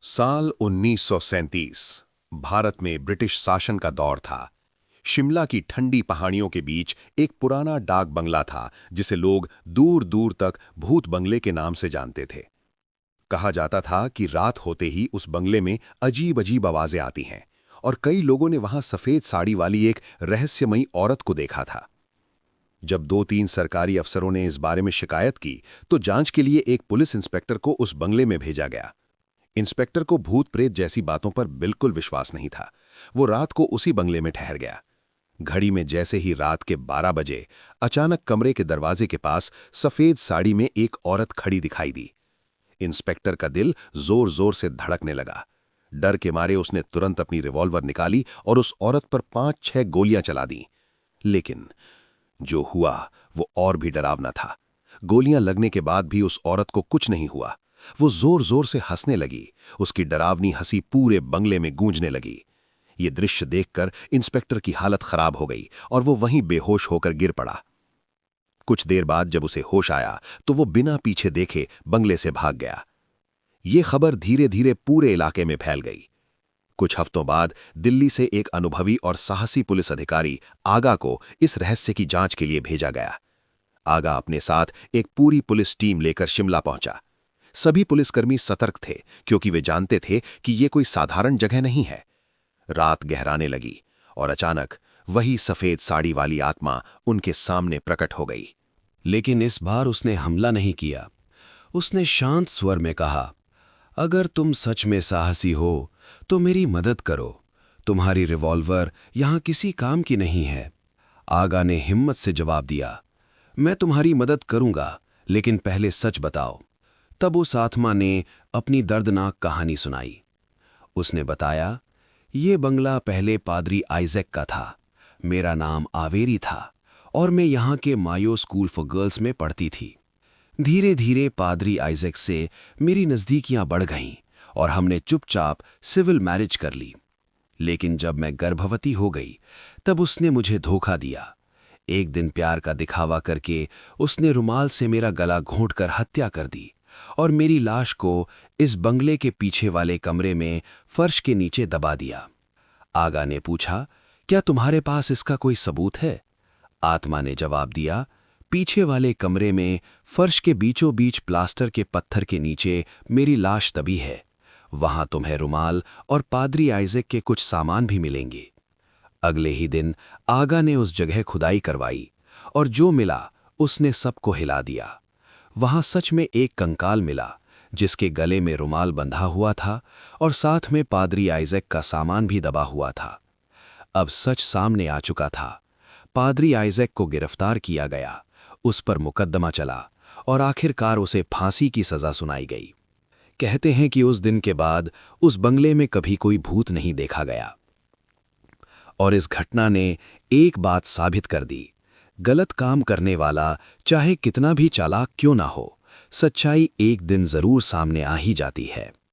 साल 1937 भारत में ब्रिटिश शासन का दौर था। शिमला की ठंडी पहाड़ियों के बीच एक पुराना डाक बंगला था जिसे लोग दूर दूर तक भूत बंगले के नाम से जानते थे। कहा जाता था कि रात होते ही उस बंगले में अजीब अजीब आवाजें आती हैं और कई लोगों ने वहां सफेद साड़ी वाली एक रहस्यमयी औरत को देखा था। जब 2-3 सरकारी अफसरों ने इस बारे में शिकायत की तो जांच के लिए एक पुलिस इंस्पेक्टर को उस बंगले में भेजा गया। इंस्पेक्टर को भूत प्रेत जैसी बातों पर बिल्कुल विश्वास नहीं था। वो रात को उसी बंगले में ठहर गया। घड़ी में जैसे ही रात के 12 बजे अचानक कमरे के दरवाजे के पास सफेद साड़ी में एक औरत खड़ी दिखाई दी। इंस्पेक्टर का दिल जोर जोर से धड़कने लगा। डर के मारे उसने तुरंत अपनी रिवॉल्वर निकाली और उस औरत पर 5-6 गोलियां चला दी। लेकिन जो हुआ वो और भी डरावना था। गोलियां लगने के बाद भी उस औरत को कुछ नहीं हुआ। वो जोर जोर से हंसने लगी। उसकी डरावनी हंसी पूरे बंगले में गूंजने लगी। ये दृश्य देखकर इंस्पेक्टर की हालत खराब हो गई और वो वहीं बेहोश होकर गिर पड़ा। कुछ देर बाद जब उसे होश आया तो वो बिना पीछे देखे बंगले से भाग गया। ये खबर धीरे धीरे पूरे इलाके में फैल गई। कुछ हफ्तों बाद दिल्ली से एक अनुभवी और साहसी पुलिस अधिकारी आगा को इस रहस्य की जांच के लिए भेजा गया। आगा अपने साथ एक पूरी पुलिस टीम लेकर शिमला पहुंचा। सभी पुलिसकर्मी सतर्क थे क्योंकि वे जानते थे कि यह कोई साधारण जगह नहीं है। रात गहराने लगी और अचानक वही सफेद साड़ी वाली आत्मा उनके सामने प्रकट हो गई। लेकिन इस बार उसने हमला नहीं किया। उसने शांत स्वर में कहा, अगर तुम सच में साहसी हो तो मेरी मदद करो। तुम्हारी रिवॉल्वर यहां किसी काम की नहीं है। आगा ने हिम्मत से जवाब दिया, मैं तुम्हारी मदद करूंगा, लेकिन पहले सच बताओ। तब उस आत्मा ने अपनी दर्दनाक कहानी सुनाई। उसने बताया, ये बंगला पहले पादरी आइजैक का था। मेरा नाम आवेरी था और मैं यहाँ के मायो स्कूल फॉर गर्ल्स में पढ़ती थी। धीरे धीरे पादरी आइजैक से मेरी नज़दीकियां बढ़ गईं और हमने चुपचाप सिविल मैरिज कर ली। लेकिन जब मैं गर्भवती हो गई तब उसने मुझे धोखा दिया। एक दिन प्यार का दिखावा करके उसने रुमाल से मेरा गला घोंटकर हत्या कर दी और मेरी लाश को इस बंगले के पीछे वाले कमरे में फर्श के नीचे दबा दिया। आगा ने पूछा, क्या तुम्हारे पास इसका कोई सबूत है? आत्मा ने जवाब दिया, पीछे वाले कमरे में फर्श के बीचों बीच प्लास्टर के पत्थर के नीचे मेरी लाश दबी है। वहां तुम्हें रुमाल और पादरी आइजैक के कुछ सामान भी मिलेंगे। अगले ही दिन आगा ने उस जगह खुदाई करवाई और जो मिला उसने सबको हिला दिया। वहां सच में एक कंकाल मिला जिसके गले में रुमाल बंधा हुआ था और साथ में पादरी आइजैक का सामान भी दबा हुआ था। अब सच सामने आ चुका था। पादरी आइजैक को गिरफ्तार किया गया, उस पर मुकदमा चला और आखिरकार उसे फांसी की सजा सुनाई गई। कहते हैं कि उस दिन के बाद उस बंगले में कभी कोई भूत नहीं देखा गया। और इस घटना ने एक बात साबित कर दी, गलत काम करने वाला चाहे कितना भी चालाक क्यों ना हो, सच्चाई एक दिन जरूर सामने आ ही जाती है।